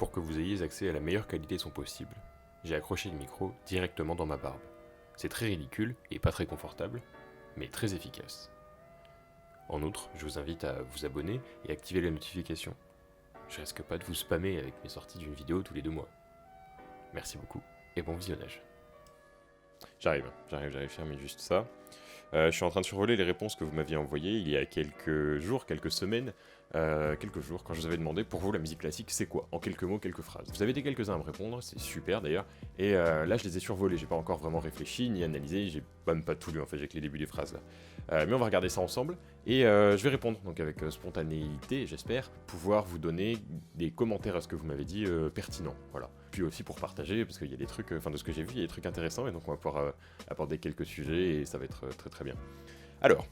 Pour que vous ayez accès à la meilleure qualité son possible, j'ai accroché le micro directement dans ma barbe. C'est très ridicule et pas très confortable, mais très efficace. En outre, je vous invite à vous abonner et activer les notifications. Je risque pas de vous spammer avec mes sorties d'une vidéo tous les 2 mois. Merci beaucoup et bon visionnage. J'arrive, fermez juste ça. Je suis en train de survoler les réponses que vous m'aviez envoyées il y a quelques jours, quelques semaines, quand je vous avais demandé pour vous la musique classique c'est quoi, en quelques mots, quelques phrases. Vous avez été quelques-uns à me répondre, c'est super d'ailleurs, et là je les ai survolés, j'ai pas encore vraiment réfléchi ni analysé, j'ai même pas tout lu en fait, j'ai que les débuts des phrases là. Mais on va regarder ça ensemble, et je vais répondre donc avec spontanéité, j'espère, pouvoir vous donner des commentaires à ce que vous m'avez dit pertinents, voilà. Puis aussi pour partager, parce qu'il y a des trucs, de ce que j'ai vu, il y a des trucs intéressants, et donc on va pouvoir aborder quelques sujets, et ça va être très très bien. Alors,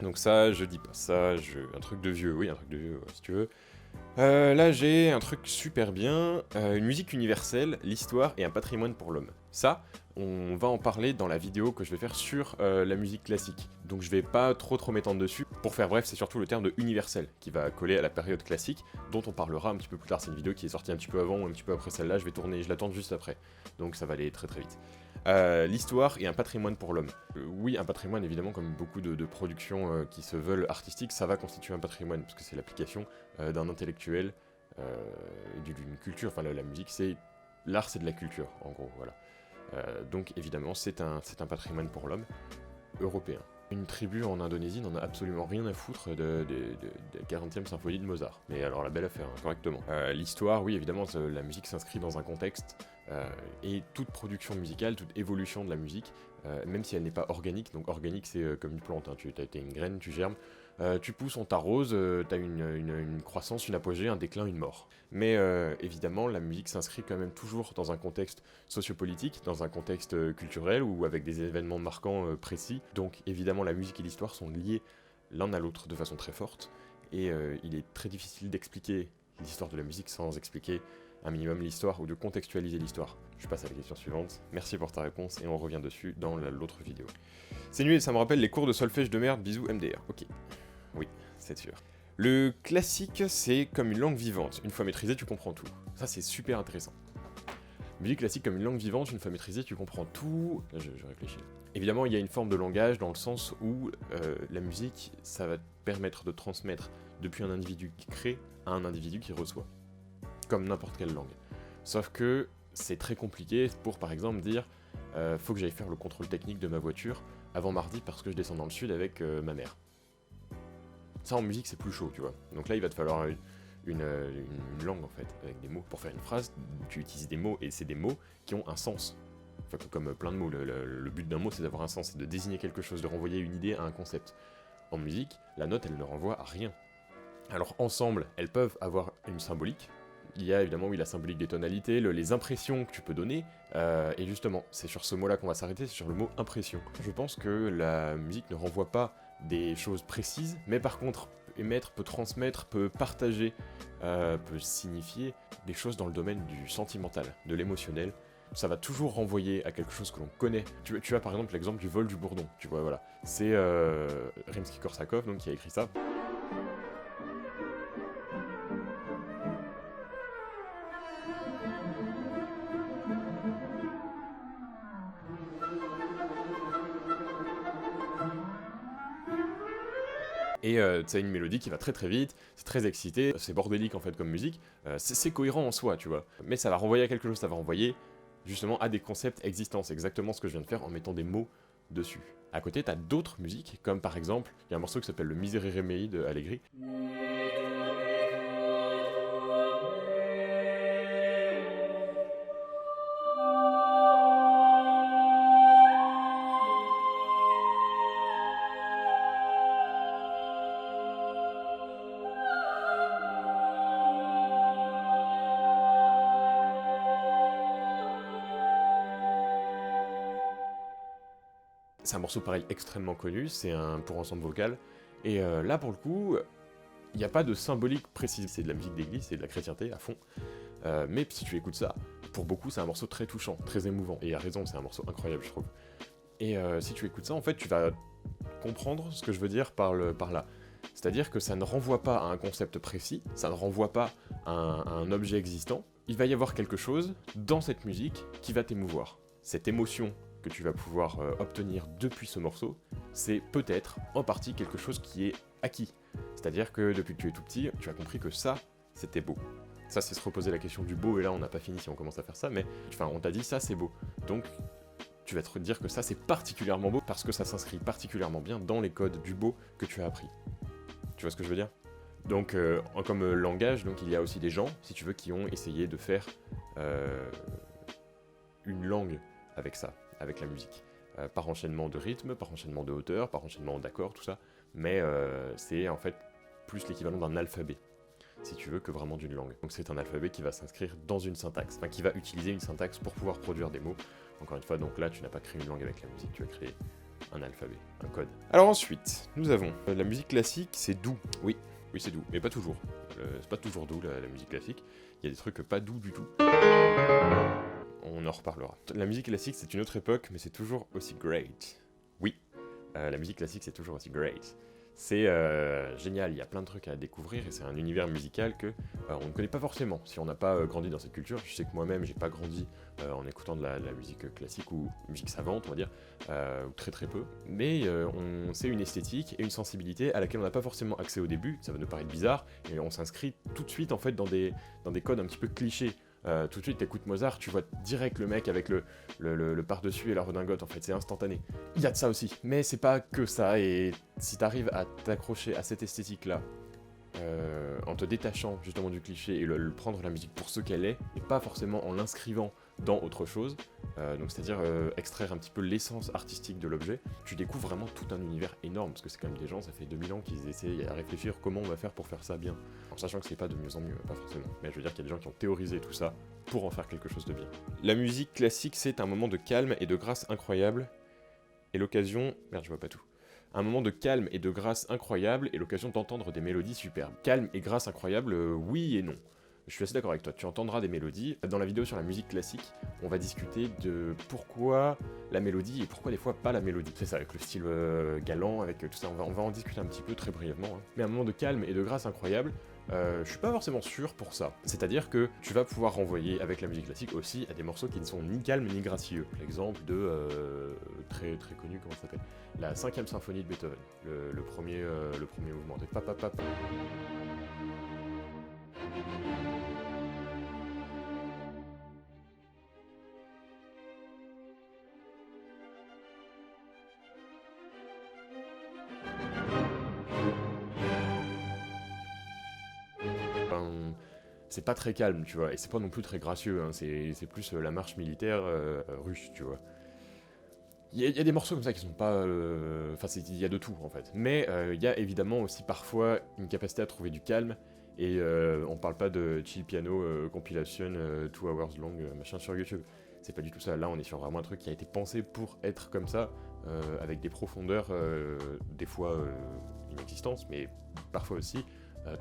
donc ça, je dis pas ça, un truc de vieux, oui, un truc de vieux, si tu veux. Là, j'ai un truc super bien, une musique universelle, l'histoire et un patrimoine pour l'homme. Ça, on va en parler dans la vidéo que je vais faire sur la musique classique. Donc je vais pas trop m'étendre dessus. Pour faire bref, c'est surtout le terme de universel qui va coller à la période classique, dont on parlera un petit peu plus tard. C'est une vidéo qui est sortie un petit peu avant ou un petit peu après celle-là, je la tourne juste après. Donc ça va aller très très vite. L'histoire et un patrimoine pour l'homme. Oui, un patrimoine, évidemment, comme beaucoup de productions qui se veulent artistiques, ça va constituer un patrimoine, parce que c'est l'application d'un intellectuel, d'une culture. Enfin, la musique, l'art, c'est de la culture, en gros, voilà. Donc, évidemment, c'est un patrimoine pour l'homme européen. Une tribu en Indonésie n'en a absolument rien à foutre de la 40e symphonie de Mozart. Mais alors, la belle affaire, hein, correctement. L'histoire, oui, évidemment, la musique s'inscrit dans un contexte, et toute production musicale, toute évolution de la musique, même si elle n'est pas organique, donc organique c'est comme une plante, hein, tu as une graine, tu germes, tu pousses, on t'arrose, tu as une croissance, une apogée, un déclin, une mort. Mais évidemment, la musique s'inscrit quand même toujours dans un contexte sociopolitique, dans un contexte culturel ou avec des événements marquants précis. Donc évidemment, la musique et l'histoire sont liées l'un à l'autre de façon très forte, et il est très difficile d'expliquer l'histoire de la musique sans expliquer un minimum l'histoire ou de contextualiser l'histoire. Je passe à la question suivante. Merci pour ta réponse et on revient dessus dans l'autre vidéo. C'est nul, ça me rappelle les cours de solfège de merde, bisous MDR. Ok. Oui, c'est sûr. Le classique, c'est comme une langue vivante. Une fois maîtrisé, tu comprends tout. Ça, c'est super intéressant. Musique classique comme une langue vivante, une fois maîtrisée, tu comprends tout. Là, je réfléchis. Évidemment, il y a une forme de langage dans le sens où la musique, ça va te permettre de transmettre depuis un individu qui crée à un individu qui reçoit. Comme n'importe quelle langue. Sauf que c'est très compliqué pour, par exemple, dire faut que j'aille faire le contrôle technique de ma voiture avant mardi parce que je descends dans le sud avec ma mère. Ça, en musique, c'est plus chaud, tu vois. Donc là, il va te falloir une langue, en fait, avec des mots. Pour faire une phrase, tu utilises des mots, et c'est des mots qui ont un sens. Enfin, comme plein de mots. Le but d'un mot, c'est d'avoir un sens, c'est de désigner quelque chose, de renvoyer une idée à un concept. En musique, la note, elle ne renvoie à rien. Alors, ensemble, elles peuvent avoir une symbolique. Il y a évidemment, oui, la symbolique des tonalités, les impressions que tu peux donner, et justement, c'est sur ce mot-là qu'on va s'arrêter, c'est sur le mot impression. Je pense que la musique ne renvoie pas des choses précises, mais par contre, peut émettre, peut transmettre, peut partager, peut signifier des choses dans le domaine du sentimental, de l'émotionnel. Ça va toujours renvoyer à quelque chose que l'on connaît. Tu as par exemple l'exemple du vol du Bourdon, tu vois, voilà. C'est Rimsky-Korsakov, donc, qui a écrit ça. Et c'est une mélodie qui va très très vite, c'est très excité, c'est bordélique en fait comme musique, c'est cohérent en soi, tu vois. Mais ça va renvoyer à quelque chose, ça va renvoyer justement à des concepts existants, c'est exactement ce que je viens de faire en mettant des mots dessus. À côté, t'as d'autres musiques, comme par exemple, il y a un morceau qui s'appelle le Miserere Mei de Allegri. C'est un morceau pareil extrêmement connu, c'est un pour ensemble vocal, et là pour le coup, il n'y a pas de symbolique précise, c'est de la musique d'église, c'est de la chrétienté à fond, mais si tu écoutes ça, pour beaucoup c'est un morceau très touchant, très émouvant, et à raison, c'est un morceau incroyable je trouve. Et si tu écoutes ça, en fait tu vas comprendre ce que je veux dire par là. C'est-à-dire que ça ne renvoie pas à un concept précis, ça ne renvoie pas à un objet existant, il va y avoir quelque chose dans cette musique qui va t'émouvoir. Cette émotion que tu vas pouvoir obtenir depuis ce morceau, c'est peut-être en partie quelque chose qui est acquis. C'est-à-dire que depuis que tu es tout petit, tu as compris que ça, c'était beau. Ça, c'est se reposer la question du beau, et là, on n'a pas fini si on commence à faire ça, mais enfin, on t'a dit ça, c'est beau. Donc, tu vas te dire que ça, c'est particulièrement beau parce que ça s'inscrit particulièrement bien dans les codes du beau que tu as appris. Tu vois ce que je veux dire ? Donc, comme langage, donc, il y a aussi des gens, si tu veux, qui ont essayé de faire une langue avec ça, avec la musique. Par enchaînement de rythme, par enchaînement de hauteur, par enchaînement d'accords, tout ça. Mais c'est en fait plus l'équivalent d'un alphabet, si tu veux, que vraiment d'une langue. Donc c'est un alphabet qui va s'inscrire dans une syntaxe, enfin qui va utiliser une syntaxe pour pouvoir produire des mots. Encore une fois, donc là, tu n'as pas créé une langue avec la musique, tu as créé un alphabet, un code. Alors ensuite, nous avons la musique classique, c'est doux. Oui, c'est doux, mais pas toujours. C'est pas toujours doux, la musique classique. Il y a des trucs pas doux du tout. On en reparlera. La musique classique, c'est une autre époque, mais c'est toujours aussi great. Oui, la musique classique, c'est toujours aussi great. C'est génial, il y a plein de trucs à découvrir et c'est un univers musical que on ne connaît pas forcément si on n'a pas grandi dans cette culture. Je sais que moi-même, j'ai pas grandi en écoutant de la musique classique ou musique savante, on va dire, ou très très peu. Mais c'est une esthétique et une sensibilité à laquelle on n'a pas forcément accès au début. Ça va nous paraître bizarre et on s'inscrit tout de suite en fait dans des codes un petit peu clichés. Tout de suite, t'écoutes Mozart, tu vois direct le mec avec le par-dessus et la redingote, en fait, c'est instantané. Il y a de ça aussi, mais c'est pas que ça, et si t'arrives à t'accrocher à cette esthétique-là, en te détachant justement du cliché et le prendre la musique pour ce qu'elle est, et pas forcément en l'inscrivant dans autre chose, donc c'est-à-dire extraire un petit peu l'essence artistique de l'objet, tu découvres vraiment tout un univers énorme, parce que c'est quand même des gens, ça fait 2000 ans qu'ils essayent à réfléchir comment on va faire pour faire ça bien, en sachant que c'est pas de mieux en mieux, pas forcément, mais je veux dire qu'il y a des gens qui ont théorisé tout ça pour en faire quelque chose de bien. La musique classique, c'est un moment de calme et de grâce incroyable, et l'occasion... Merde, je vois pas tout. Un moment de calme et de grâce incroyable, et l'occasion d'entendre des mélodies superbes. Calme et grâce incroyable, oui et non. Je suis assez d'accord avec toi, tu entendras des mélodies. Dans la vidéo sur la musique classique, on va discuter de pourquoi la mélodie et pourquoi des fois pas la mélodie. C'est ça, avec le style galant, avec tout ça, on va en discuter un petit peu très brièvement. Hein. Mais un moment de calme et de grâce incroyable, je suis pas forcément sûr pour ça. C'est-à-dire que tu vas pouvoir renvoyer avec la musique classique aussi à des morceaux qui ne sont ni calmes ni gracieux. L'exemple de très très connu, comment ça s'appelle, la 5e symphonie de Beethoven, le premier mouvement de papapapa. C'est pas très calme, tu vois, et c'est pas non plus très gracieux, hein, c'est plus la marche militaire russe, tu vois. Il y a des morceaux comme ça qui sont pas... Enfin, il y a de tout, en fait. Mais il y a évidemment aussi parfois une capacité à trouver du calme, et on parle pas de chill piano compilation 2 hours long, machin sur YouTube. C'est pas du tout ça, là on est sur vraiment un truc qui a été pensé pour être comme ça, avec des profondeurs, des fois inexistantes, mais parfois aussi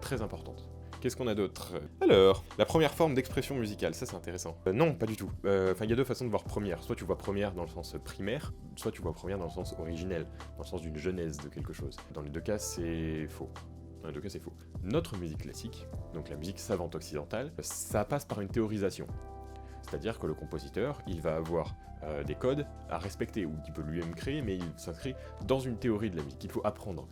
très importantes. Qu'est-ce qu'on a d'autre ? Alors, la première forme d'expression musicale, ça c'est intéressant. Non, pas du tout. Enfin, il y a deux façons de voir première. Soit tu vois première dans le sens primaire, soit tu vois première dans le sens originel, dans le sens d'une genèse de quelque chose. Dans les deux cas, c'est faux. Dans les deux cas, c'est faux. Notre musique classique, donc la musique savante occidentale, ça passe par une théorisation. C'est-à-dire que le compositeur, il va avoir des codes à respecter, ou qu'il peut lui-même créer, mais il s'inscrit dans une théorie de la musique qu'il faut apprendre.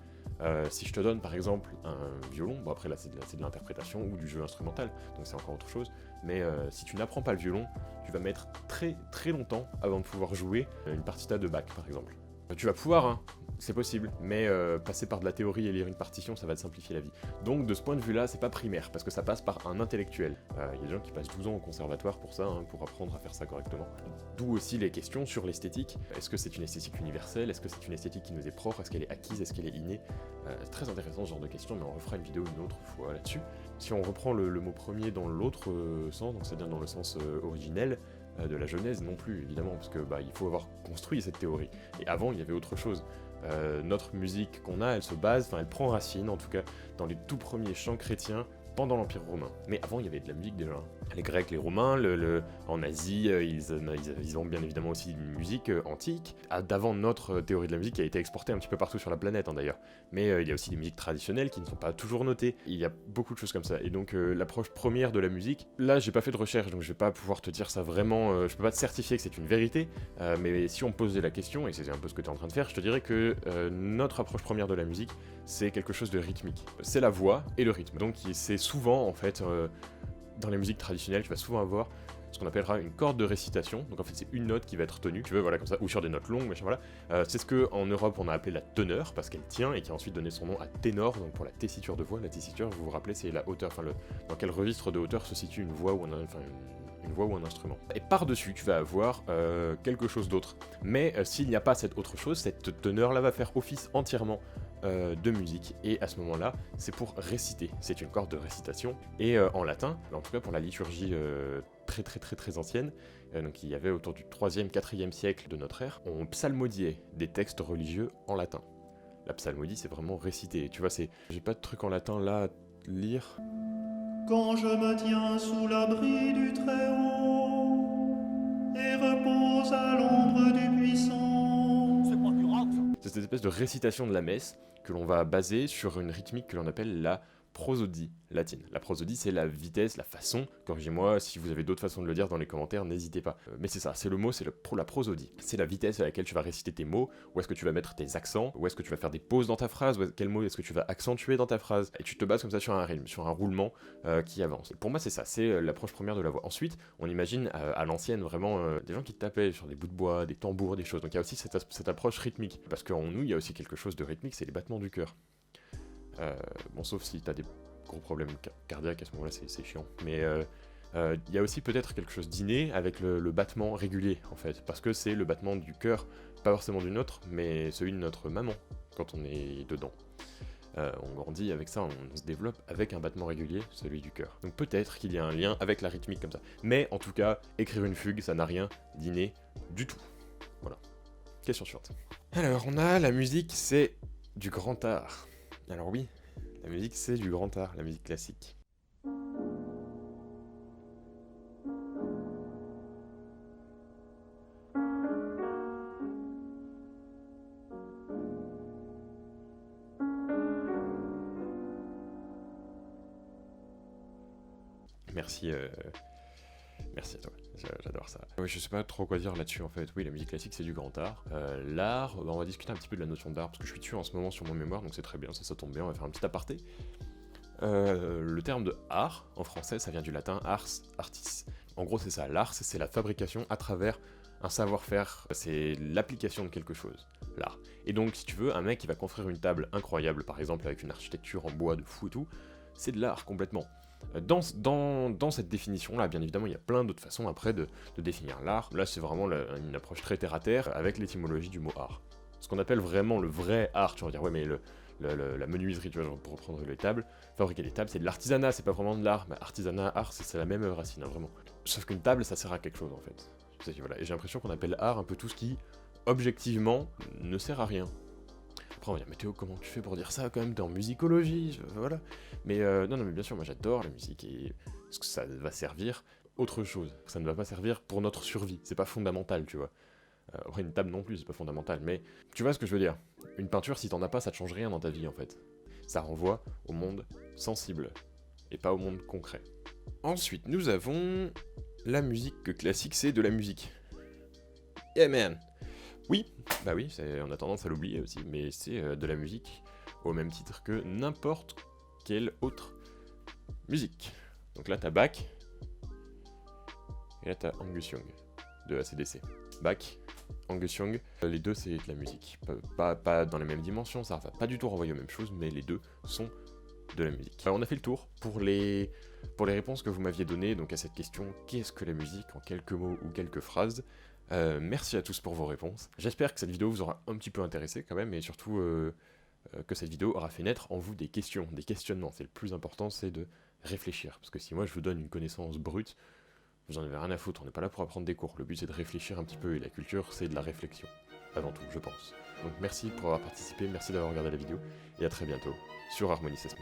Si je te donne par exemple un violon, bon après là c'est de l'interprétation ou du jeu instrumental, donc c'est encore autre chose, mais si tu n'apprends pas le violon, tu vas mettre très très longtemps avant de pouvoir jouer une partita de Bach par exemple. Tu vas pouvoir, hein, c'est possible, mais passer par de la théorie et lire une partition, ça va te simplifier la vie. Donc de ce point de vue-là, c'est pas primaire, parce que ça passe par un intellectuel. Il y a des gens qui passent 12 ans au conservatoire pour ça, hein, pour apprendre à faire ça correctement. D'où aussi les questions sur l'esthétique. Est-ce que c'est une esthétique universelle ? Est-ce que c'est une esthétique qui nous est propre ? Est-ce qu'elle est acquise ? Est-ce qu'elle est innée ? C'est très intéressant ce genre de questions, mais on refera une vidéo une autre fois là-dessus. Si on reprend le mot premier dans l'autre sens, donc c'est-à-dire dans le sens originel, de la genèse non plus, évidemment, parce que il faut avoir construit cette théorie. Et avant, il y avait autre chose. Notre musique qu'on a, elle se base, enfin elle prend racine, en tout cas, dans les tout premiers chants chrétiens pendant l'Empire romain. Mais avant, il y avait de la musique déjà. Les Grecs, les Romains, en Asie, ils ont bien évidemment aussi une musique antique, d'avant notre théorie de la musique qui a été exportée un petit peu partout sur la planète d'ailleurs. Mais il y a aussi des musiques traditionnelles qui ne sont pas toujours notées, il y a beaucoup de choses comme ça. Et donc l'approche première de la musique, là j'ai pas fait de recherche donc je vais pas pouvoir te dire ça vraiment, je peux pas te certifier que c'est une vérité, mais si on me posait la question, et c'est un peu ce que tu es en train de faire, je te dirais que notre approche première de la musique, c'est quelque chose de rythmique. C'est la voix et le rythme. Donc c'est souvent en fait... dans les musiques traditionnelles, tu vas souvent avoir ce qu'on appellera une corde de récitation. Donc en fait, c'est une note qui va être tenue, tu veux, voilà, comme ça, ou sur des notes longues, machin, voilà. C'est ce qu'en Europe, on a appelé la teneur, parce qu'elle tient, et qui a ensuite donné son nom à ténor, donc pour la tessiture de voix. La tessiture, vous vous rappelez, c'est la hauteur, enfin, dans quel registre de hauteur se situe une voix ou une voix ou un instrument. Et par-dessus, tu vas avoir quelque chose d'autre. Mais s'il n'y a pas cette autre chose, cette teneur-là va faire office entièrement de musique, et à ce moment-là, c'est pour réciter. C'est une corde de récitation, et en latin, en tout cas pour la liturgie très ancienne, donc il y avait autour du 3e, 4e siècle de notre ère, on psalmodiait des textes religieux en latin. La psalmodie, c'est vraiment réciter. Tu vois, j'ai pas de truc en latin là à lire. Quand je me tiens sous l'abri du Très-Haut et repose à l'ombre du Puissant. C'est pas du rock, ça. C'est cette espèce de récitation de la messe que l'on va baser sur une rythmique que l'on appelle la prosodie latine. La prosodie, c'est la vitesse, la façon, corrigez-moi si vous avez d'autres façons de le dire dans les commentaires, n'hésitez pas. Mais c'est ça, c'est le mot, c'est la prosodie. C'est la vitesse à laquelle tu vas réciter tes mots, où est-ce que tu vas mettre tes accents, où est-ce que tu vas faire des pauses dans ta phrase, quel mot est-ce que tu vas accentuer dans ta phrase, et tu te bases comme ça sur un rythme, sur un roulement qui avance. Et pour moi, c'est ça, c'est l'approche première de la voix. Ensuite, on imagine à l'ancienne vraiment des gens qui tapaient sur des bouts de bois, des tambours, des choses. Donc il y a aussi cette approche rythmique, parce qu'en nous, il y a aussi quelque chose de rythmique, c'est les battements du cœur. Bon, sauf si t'as des gros problèmes cardiaques, à ce moment-là, c'est chiant. Mais il y a aussi peut-être quelque chose d'inné avec le battement régulier, en fait. Parce que c'est le battement du cœur, pas forcément du nôtre, mais celui de notre maman, quand on est dedans. On grandit avec ça, on se développe avec un battement régulier, celui du cœur. Donc peut-être qu'il y a un lien avec la rythmique comme ça. Mais en tout cas, écrire une fugue, ça n'a rien d'inné du tout. Voilà. Question suivante. Alors, on a la musique, c'est du grand art. Alors oui, la musique c'est du grand art, la musique classique. Merci, merci à toi, j'adore ça. Ouais, je sais pas trop quoi dire là-dessus en fait. Oui, la musique classique c'est du grand art. L'art, on va discuter un petit peu de la notion d'art, parce que je suis dessus en ce moment sur mon mémoire, donc c'est très bien, ça tombe bien, on va faire un petit aparté. Le terme de art, en français, ça vient du latin ars, artis. En gros c'est ça, l'art c'est la fabrication à travers un savoir-faire, c'est l'application de quelque chose, l'art. Et donc si tu veux, un mec qui va construire une table incroyable, par exemple avec une architecture en bois de fou et tout, c'est de l'art complètement. Dans cette définition-là, bien évidemment, il y a plein d'autres façons après de définir l'art. Là, c'est vraiment une approche très terre-à-terre avec l'étymologie du mot art. Ce qu'on appelle vraiment le vrai art, tu vas dire, ouais, mais la menuiserie, tu vois, pour reprendre les tables, fabriquer des tables, c'est de l'artisanat, c'est pas vraiment de l'art. Mais artisanat, art, c'est la même racine, hein, vraiment. Sauf qu'une table, ça sert à quelque chose, en fait. Voilà. Et j'ai l'impression qu'on appelle art un peu tout ce qui, objectivement, ne sert à rien. Après on va dire, mais Théo, comment tu fais pour dire ça quand même, t'es en musicologie, voilà. Mais non, mais bien sûr, moi j'adore la musique, et parce que ça va servir autre chose. Ça ne va pas servir pour notre survie, c'est pas fondamental, tu vois. Après une table non plus, c'est pas fondamental, mais tu vois ce que je veux dire. Une peinture, si t'en as pas, ça te change rien dans ta vie en fait. Ça renvoie au monde sensible, et pas au monde concret. Ensuite, nous avons la musique classique, c'est de la musique. Yeah man. Oui, bah oui, on a tendance à l'oublier aussi, mais c'est de la musique au même titre que n'importe quelle autre musique. Donc là t'as Bach, et là t'as Angus Young, de AC/DC. Bach, Angus Young, les deux c'est de la musique. Pas dans les mêmes dimensions, ça va pas du tout renvoyer aux mêmes choses, mais les deux sont de la musique. Alors, on a fait le tour pour les réponses que vous m'aviez données donc à cette question, qu'est-ce que la musique en quelques mots ou quelques phrases. Merci à tous pour vos réponses. J'espère que cette vidéo vous aura un petit peu intéressé quand même, et surtout que cette vidéo aura fait naître en vous des questions, des questionnements. C'est le plus important, c'est de réfléchir. Parce que si moi je vous donne une connaissance brute, vous en avez rien à foutre, on n'est pas là pour apprendre des cours. Le but c'est de réfléchir un petit peu, et la culture c'est de la réflexion. Avant tout, je pense. Donc merci pour avoir participé, merci d'avoir regardé la vidéo, et à très bientôt sur Harmony Session.